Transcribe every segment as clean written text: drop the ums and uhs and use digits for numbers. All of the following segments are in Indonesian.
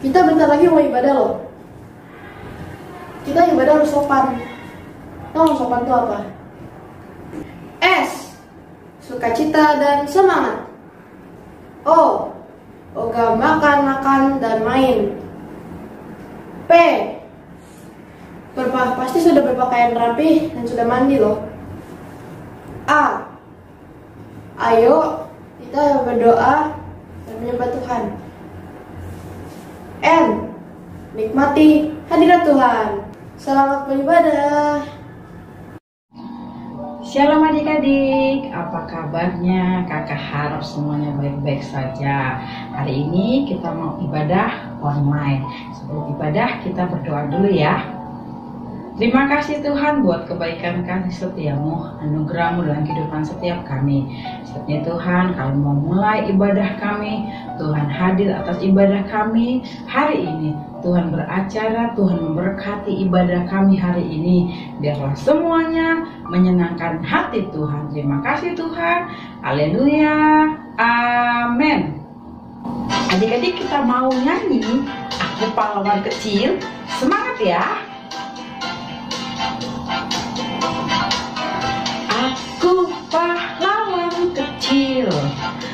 Kita bentar lagi mau ibadah loh. Kita ibadah harus sopan. Tahu sopan itu apa? S, sukacita dan semangat. O, ogah makan dan main. P, pasti sudah berpakaian rapi dan sudah mandi loh. A, ayo kita berdoa dan menyembah Tuhan. N, nikmati hadirat Tuhan. Selamat beribadah. Shalom adik-adik, apa kabarnya? Kakak harap semuanya baik-baik saja. Hari ini kita mau ibadah online. Sebelum ibadah kita berdoa dulu ya. Terima kasih Tuhan buat kebaikan kasih setiamu, anugerahmu dalam kehidupan setiap kami. Setiap Tuhan, kami mau mulai ibadah kami, Tuhan hadir atas ibadah kami hari ini. Tuhan beracara, Tuhan memberkati ibadah kami hari ini. Biarlah semuanya menyenangkan hati Tuhan. Terima kasih Tuhan. Haleluya. Amin. Adik-adik kita mau nyanyi Aku Pahlawan Kecil. Semangat ya. Aku pahlawan kecil,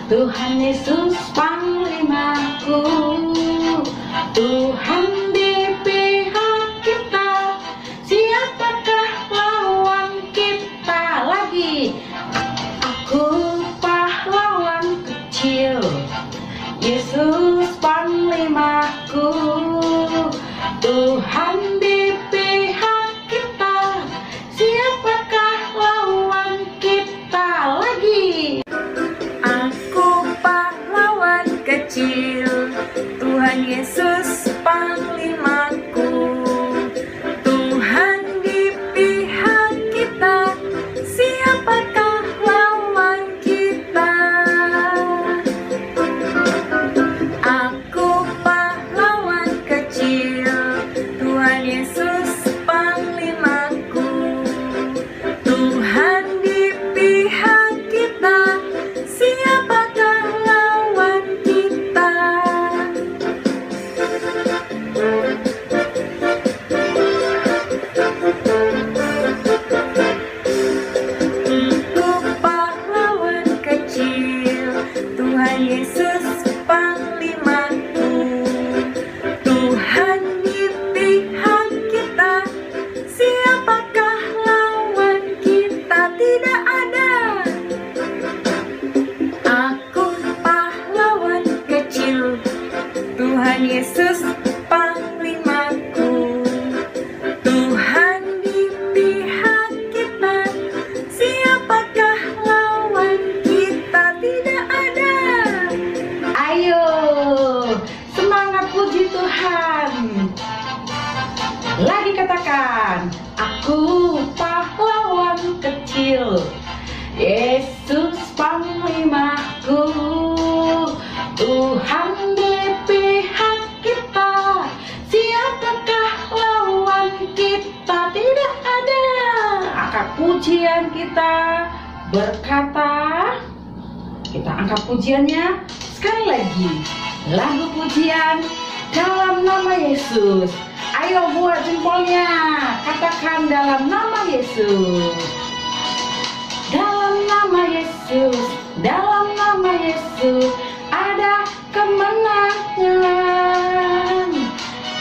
Tuhan Yesus panglimaku. Tuhan di pihak kita, siapakah lawan kita lagi? Aku pahlawan kecil, Yesus panglimaku. Tuhan di pihak kita, siapakah lawan kita lagi? Aku pahlawan kecil, Tuhan Yesus panglimaku. Tuhan di pihak kita, siapakah lawan kita? Aku pahlawan kecil, Tuhan Yesus panglimaku. Tuhan di pihak kita, siapakah lawan kita? Aku pahlawan kecil, Tuhan Yesus panglimaku. Tuhan di pihak kita, siapakah lawan kita? Tidak ada. Aku pahlawan kecil, Tuhan Yesus panglimaku. Tuhan di pihak kita, siapakah lawan kita? Tidak ada. Ayo, semangat puji Tuhan. Lagi katakan, aku pahlawan kecil, Yesus panglimaku. Tuhan di pihak kita, siapakah lawan kita? Tidak ada. Angkat pujian kita berkata, kita angkat pujiannya sekali lagi. Lagu pujian dalam nama Yesus. Ayo buat jempolnya, katakan dalam nama Yesus. Dalam nama Yesus, dalam nama Yesus ada kemenangan.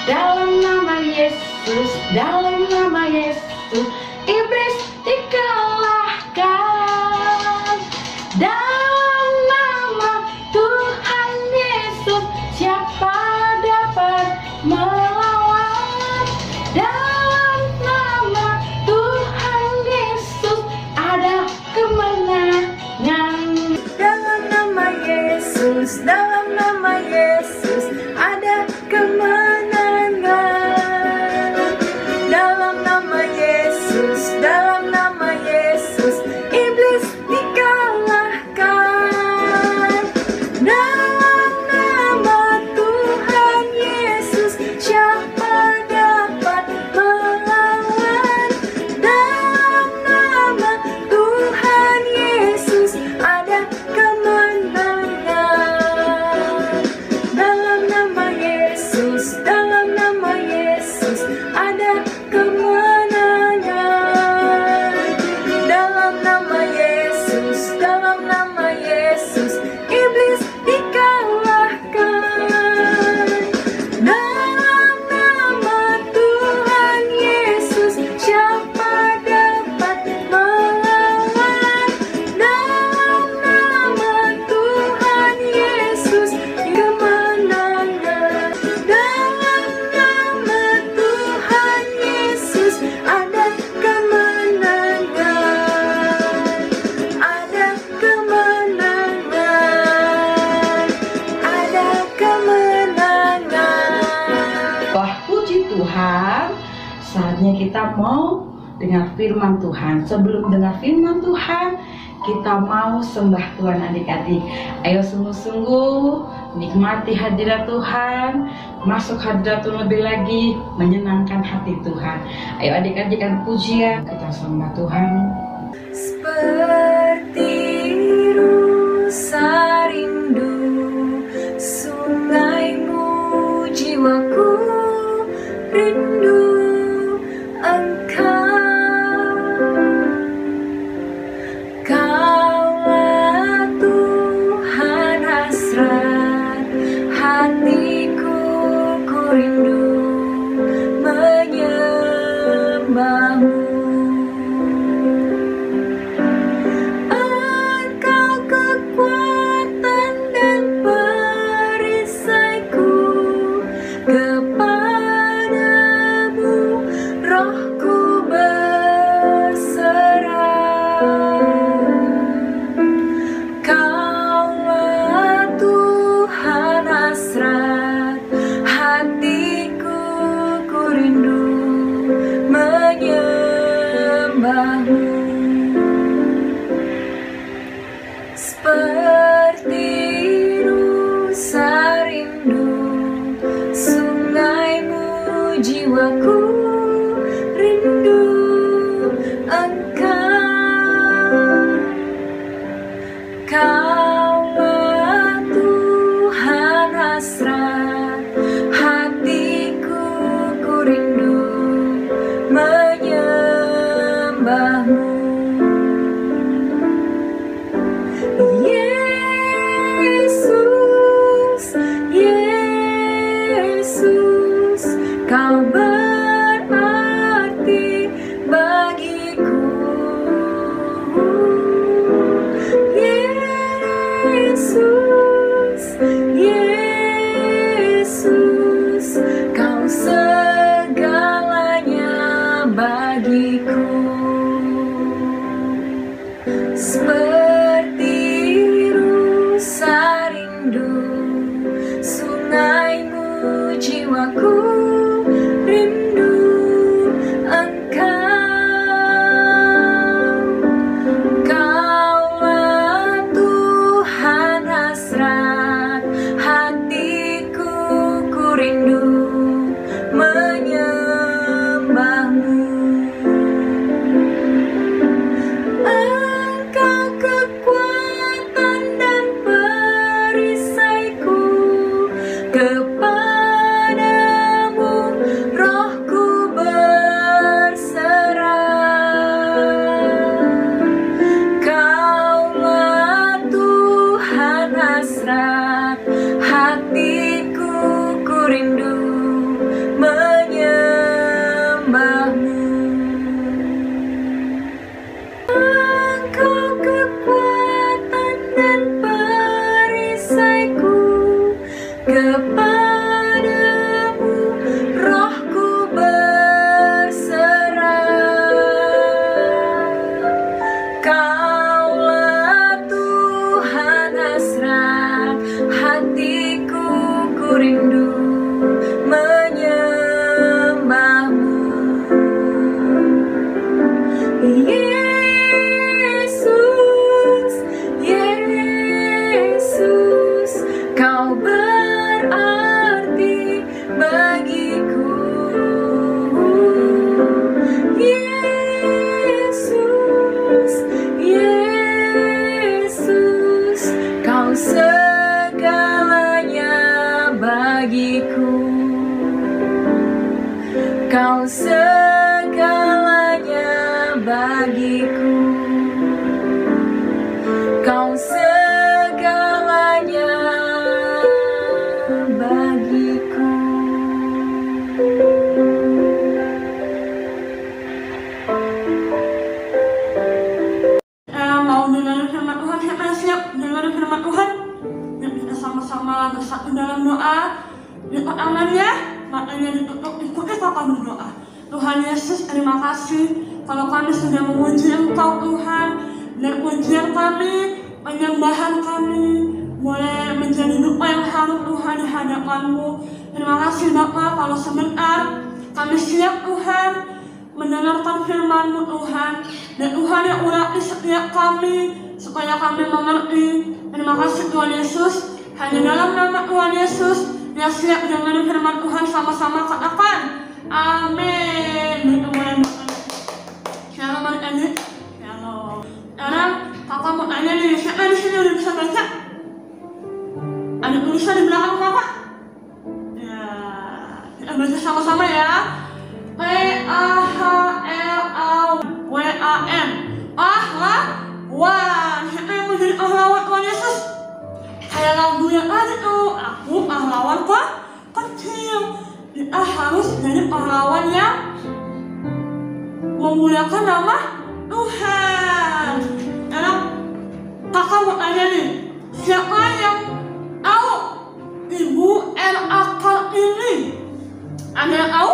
Dalam nama Yesus, dalam nama Yesus iblis dikalahkan. Dalam nama Tuhan Yesus siapa dapat melawan? Dalam nama Tuhan Yesus ada kemenangan. Dalam nama Yesus, dalam nama Yesus ada kemenangan. Dalam nama Yesus, dalam nama Yesus iblis dikalahkan. Dalam nama Tuhan Yesus siapa dapat melawan? Dalam nama Tuhan Yesus ada kemenangan. Dalam nama Yesus, kita mau dengar firman Tuhan. Sebelum dengar firman Tuhan, kita mau sembah Tuhan adik-adik. Ayo sungguh-sungguh nikmati hadirat Tuhan, masuk hadirat Tuhan lebih lagi, menyenangkan hati Tuhan. Ayo adik-adik dan pujian, kita sembah Tuhan. Seperti rusa rindu sungaimu, jiwaku rindu Engkau. Kaulah Tuhan hasrat hatiku, ku rindu menyembahmu. Engkau kekuatan dan perisaiku, kepadamu rohku berserah. Kaulah Tuhan hasrat hatiku, ku rindu menyembahmu. Seperti rusa rindu sungaimu, jiwaku rindu Engkau. Kaulah Tuhan hasrat hatiku, ku rindu menyembahmu. Yesus, Yesus, Kau berarti bagiku. Yesus, Yesus, Kau segalanya bagiku. Seperti rusa rindu sungaimu, jiwaku rindu Engkau. Kaulah Tuhan hasrat hatiku, ku rindu menyembahmu. Engkau kekuatan dan perisaiku, kepadamu rohku berserah. Kaulah Tuhan hasrat hatiku, ku rindu menyembahmu. Engkau kekuatan dan perisaiku, kepadamu rohku berserah. Kaulah Tuhan hasrat hatiku, ku rindu menyembahmu. Yesus, Yesus, Kau berarti bagiku. Yesus, Yesus, Kau segalanya bagiku. Kau segalanya bagiku. Kau segalanya bagiku. Mau dengar firman Tuhan, siapa yang siap dengar firman Tuhan? Yuk kita sama-sama bersatu dalam doa. Lipat tangannya, matanya ditutup, ikuti papa berdoa. Tuhan Yesus, terima kasih kalau kami sudah memuji Engkau Tuhan, dan pujian kami, penyembahan kami boleh menjadi doa yang harum Tuhan di hadapan-Mu. Terima kasih Bapa, kalau sebentar kami siap Tuhan mendengarkan firman-Mu Tuhan, dan Tuhan yang urapi setiap kami supaya kami mengerti. Terima kasih Tuhan Yesus. Hanya dalam nama Tuhan Yesus yang siap dengan firman Tuhan sama-sama katakan amin. Shalom adik-adik. Shalom. Sekarang kakak mau tanya nih, siapa di sini udah bisa baca? Ada tulisan di belakang kakak? Ya, kita baca sama-sama ya. P-A-H-L-A-W-A-N. Pahlawan. Siapa yang mau jadi pahlawan Tuhan Yesus? Kayak lagu yang ada tuh, aku pahlawan kecil. Kita harus jadi pahlawan yang memuliakan nama Tuhan. Sekarang kakak mau tanya nih, siapa yang tahu Ibu R.A. Kartini? Ada yang tahu?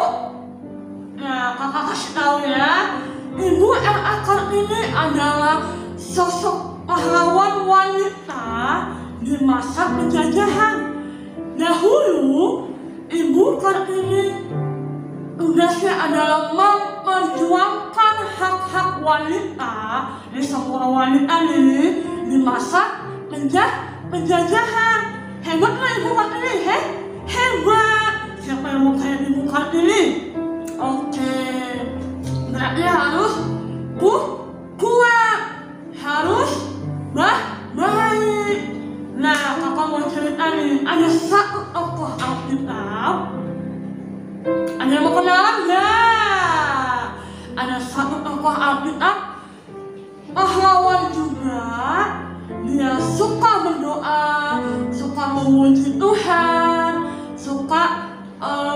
Nah, kakak kasih tahu ya. Ibu R.A. Kartini adalah sosok pahlawan wanita di masa penjajahan. Dahulu, Ibu Kartini tugasnya adalah memperjuangkan hak-hak wanita di semua wanita nih di masa penjajahan. Hebatlah Ibu Kartini, hebat. Siapa yang mau kayak Ibu Kartini? Oke, berarti harus kuat, harus baik. Nah, kakak mau cerita nih, ada satu tokoh Alkitab. Ada yang mau kenalan nggak? Ada satu tokoh Alkitab, pahlawan juga. Dia suka berdoa, suka memuji Tuhan, suka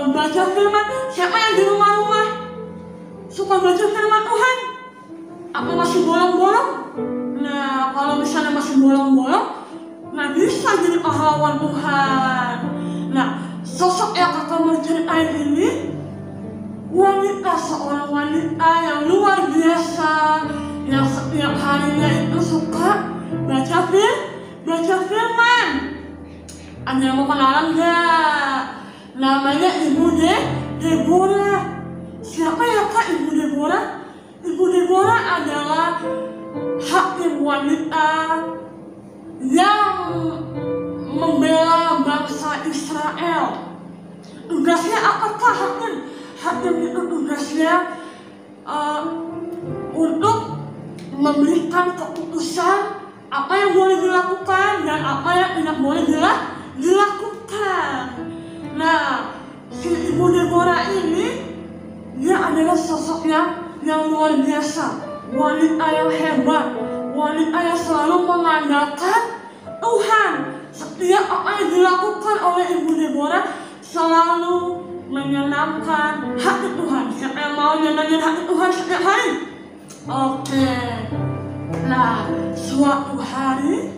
baca firman. Siapa yang di rumah-rumah suka baca firman Tuhan? Apa masih bolong-bolong? Nah, kalau misalnya masih bolong-bolong, nggak bisa jadi pahlawan Tuhan. Nah, sosok yang kakak mau ceritain ini seorang wanita yang luar biasa, yang setiap harinya itu suka baca firman. Ada yang mau kenalan nggak? Namanya Ibu Deborah. Siapa ya kak Ibu Deborah? Ibu Deborah adalah hakim wanita yang membela bangsa Israel. Tugasnya apakah hakim? Hakim itu tugasnya untuk memberikan keputusan apa yang boleh dilakukan dan apa yang tidak boleh dilakukan. Nah, si Ibu Deborah ini dia adalah sosok yang luar biasa, wanita yang hebat, wanita yang selalu mengandalkan Tuhan. Setiap apa yang dilakukan oleh Ibu Deborah selalu menyenangkan hati Tuhan. Siapa yang mau nyenangin hati Tuhan setiap hari? Oke. Nah, suatu hari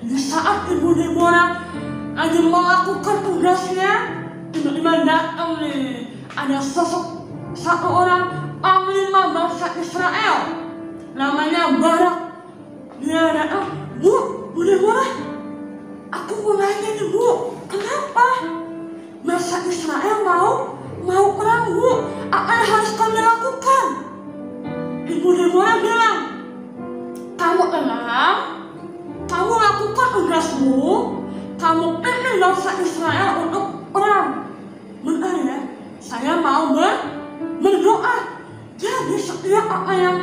di saat Ibu Deborah lagi melakukan tugasnya, tiba-tiba datang nih ada satu orang panglima bangsa Israel, namanya Barak. Dia datang, Bu Deborah, aku mau nanya nih Bu, kenapa bangsa Israel mau perang Bu? Apa yang harus kami lakukan? Ibu Deborah bilang, kamu tenang, kamu lakukan tugasmu, kamu pimpin bangsa Israel untuk perang. Benar ya, saya mau berdoa. Jadi setiap apa yang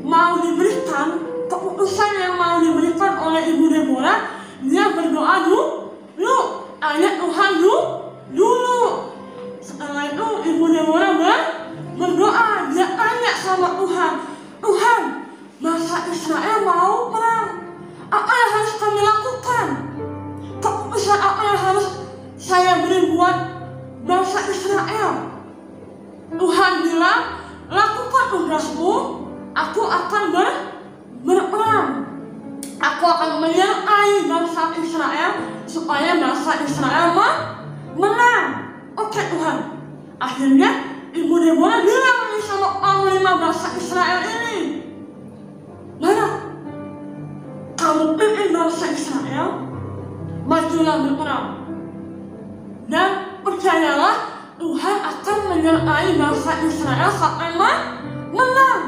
mau diberikan, keputusan yang mau diberikan oleh Ibu Deborah, dia berdoa dulu, tanya Tuhan dulu. Setelah itu Ibu Deborah berdoa, dia tanya sama Tuhan, Tuhan, bangsa Israel mau perang, apa yang harus kami lakukan? Keputusan apa yang harus saya beri buat bangsa Israel? Tuhan bilang, lakukan tugasmu, aku akan berperang. Aku akan menyertai bangsa Israel supaya bangsa Israel menang. Oke Tuhan. Akhirnya Ibu Deborah bilang nih sama panglima bangsa Israel ini, Barak, kamu pimpin bangsa Israel, majulah berperang. Dan percayalah, Tuhan akan menyertai bangsa Israel sampai menang.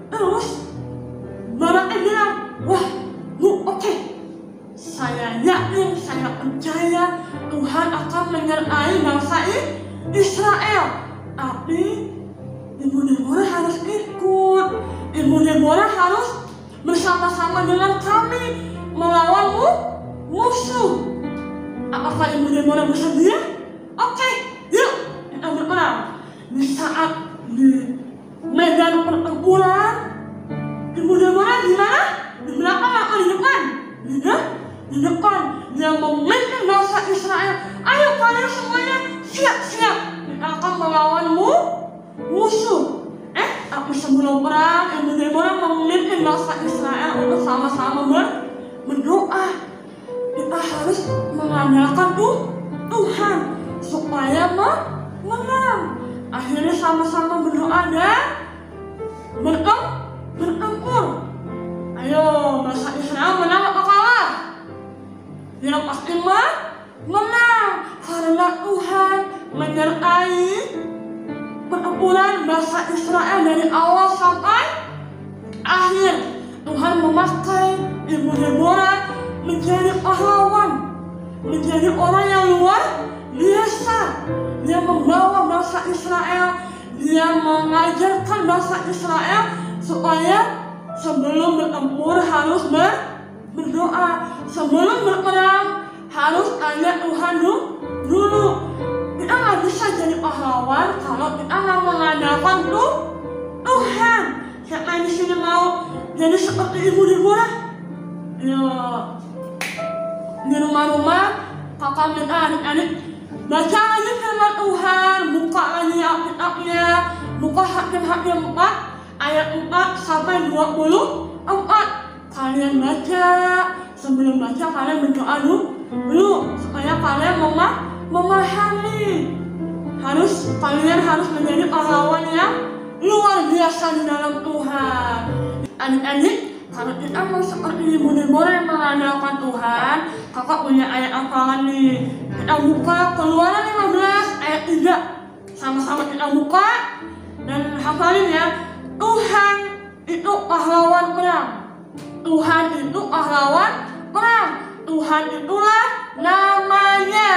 Terus Barak bilang, wah, oke. Saya yakin, saya percaya Tuhan akan menyertai bangsa Israel. Tapi Ibu Deborah harus ikut. Ibu Deborah harus bersama-sama dengan kami melawan musuh. Apakah Ibu Deborah bersedia? Oke, yuk kita berperang. Di saat di medan pertempuran, Ibu Deborah di mana? Di belakang atau di depan? Di depan. Dia memimpin bangsa Israel. Ayo kalian semuanya siap-siap. Kita akan melawan musuh. Tapi sebelum perang, Ibu Deborah memimpin bangsa Israel untuk sama-sama berdoa. Kita harus mengandalkan Tuhan supaya menang. Akhirnya sama-sama berdoa dan bertempur. Ayo, bangsa Israel menang atau kalah? Yang pasti menang karena Tuhan menyertai pertempuran bangsa Israel dari awal sampai akhir. Tuhan memakai Ibu Deborah menjadi pahlawan, menjadi orang yang luar biasa. Dia membawa bangsa Israel, dia mengajarkan bangsa Israel supaya sebelum bertempur harus berdoa, sebelum berperang harus ada Tuhan dulu. Kita nggak bisa jadi pahlawan kalau kita nggak mengandalkan Tuhan. Siapa yang di sini mau jadi seperti Ibu Deborah? Ya, di rumah-rumah kakak minta adik-adik baca lagi firman Tuhan, buka lagi Alkitabnya, buka Hakim-Hakim 4 ayat 4 sampai 24. Kalian baca, sebelum baca kalian berdoa dulu supaya kalian memahami. Kalian harus menjadi pahlawan yang luar biasa di dalam Tuhan. Adik-adik, kalau kita mau seperti Ibu Deborah yang mengandalkan Tuhan, kakak punya ayat hafalan nih. Kita buka Keluaran 15 ayat 3. Sama-sama kita buka dan hafalin ya. Tuhan itu pahlawan perang. Tuhan itu pahlawan perang. Tuhan itulah namanya.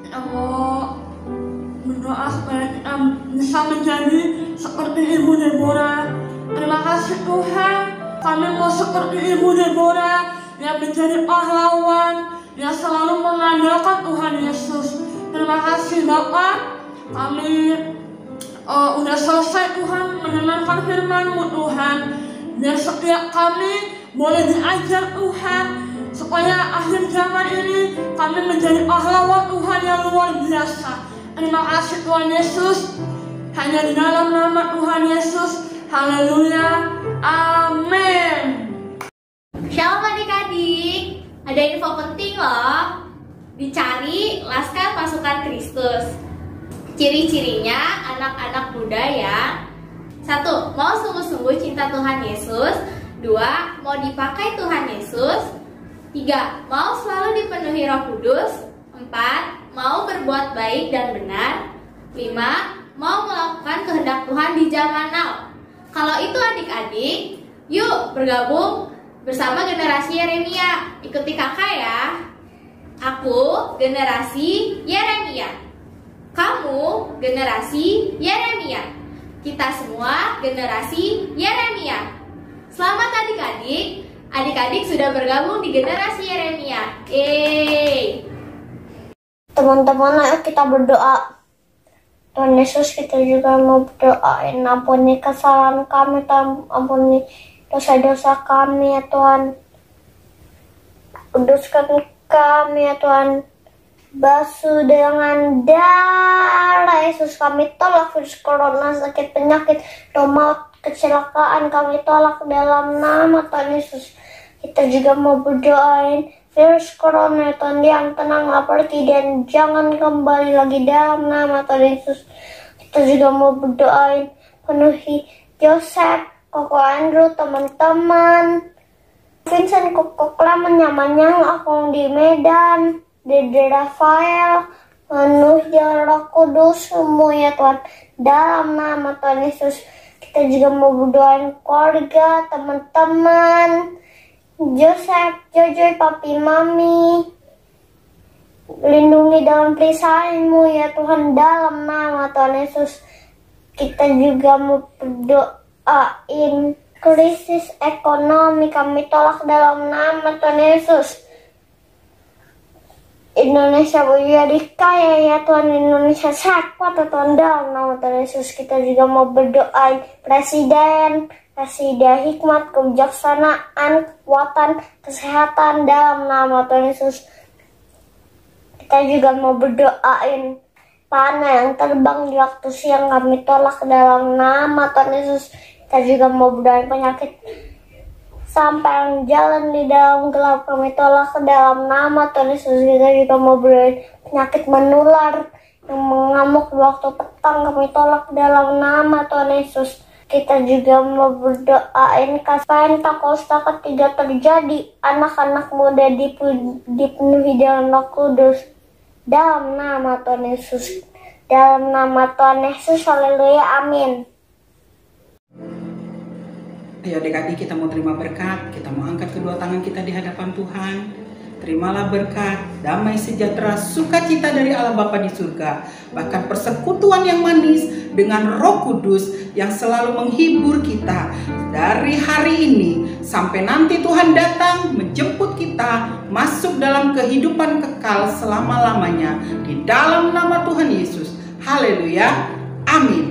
Kita mau berdoa supaya kita bisa menjadi seperti Ibu Deborah. Terima kasih Tuhan, kami mau seperti Ibu Deborah yang menjadi pahlawan, yang selalu mengandalkan Tuhan Yesus. Terima kasih Bapak, kami udah selesai Tuhan mendengarkan firman-Mu Tuhan. Biar setiap kami boleh diajar Tuhan, supaya akhir zaman ini kami menjadi pahlawan Tuhan yang luar biasa. Terima kasih Tuhan Yesus, hanya di dalam nama Tuhan Yesus. Haleluya, amin. Shalom adik-adik, ada info penting loh. Dicari Laskar Pasukan Kristus. Ciri-cirinya anak-anak muda ya. 1. Mau sungguh-sungguh cinta Tuhan Yesus. 2. Mau dipakai Tuhan Yesus. 3. Mau selalu dipenuhi Roh Kudus. 4. Mau berbuat baik dan benar. 5. Mau melakukan kehendak Tuhan di zaman now. Kalau itu adik-adik, yuk bergabung bersama generasi Yeremia. Ikuti kakak ya. Aku generasi Yeremia. Kamu generasi Yeremia. Kita semua generasi Yeremia. Selamat adik-adik. Adik-adik sudah bergabung di generasi Yeremia. Teman-teman, ayo kita berdoa. Tuhan Yesus, kita juga mau berdoain, ampuni kesalahan kami, ampuni dosa-dosa kami ya Tuhan. Kuduskan kami ya Tuhan. Basuh dengan darah Yesus, kami tolak virus corona, sakit penyakit, maut, kecelakaan, kami tolak dalam nama Tuhan Yesus. Kita juga mau berdoain virus corona Tuhan yang tenanglah pergi dan jangan kembali lagi dalam nama Tuhan Yesus. Kita juga mau berdoain penuhi Joseph, Koko Andrew, teman-teman, Vincent, Koko Clement, nyaman-nyaman, Akong di Medan, Dede Rafael, penuh dengan Roh Kudus-Mu ya Tuhan. Dalam nama Tuhan Yesus, kita juga mau berdoain keluarga, teman-teman, Joseph, Jojoy, Papi, Mami. Lindungi dalam perisai-Mu ya Tuhan, dalam nama Tuhan Yesus. Kita juga mau berdoain krisis ekonomi, kami tolak dalam nama Tuhan Yesus. Indonesia menjadi kaya ya Tuhan, Indonesia sehat ya Tuhan, dalam nama Tuhan Yesus. Kita juga mau berdoa presiden hikmat, kebijaksanaan, kekuatan, kesehatan, dalam nama Tuhan Yesus. Kita juga mau berdoain panah yang terbang di waktu siang, kami tolak dalam nama Tuhan Yesus. Kita juga mau berdoain penyakit sampai jalan di dalam gelap, kami tolak ke dalam nama Tuhan Yesus. Kita juga mau berdoain penyakit menular yang mengamuk di waktu petang, kami tolak dalam nama Tuhan Yesus. Kita juga mau berdoain Pentakosta ketiga terjadi, anak-anak muda dipenuhi dengan Roh Kudus, dalam nama Tuhan Yesus. Dalam nama Tuhan Yesus, haleluya, amin. Ayo adik-adik, kita mau terima berkat, kita mau angkat kedua tangan kita di hadapan Tuhan. Terimalah berkat, damai sejahtera, sukacita dari Allah Bapa di surga, bahkan persekutuan yang manis dengan Roh Kudus yang selalu menghibur kita dari hari ini sampai nanti Tuhan datang menjemput kita masuk dalam kehidupan kekal selama-lamanya, di dalam nama Tuhan Yesus. Haleluya, amin.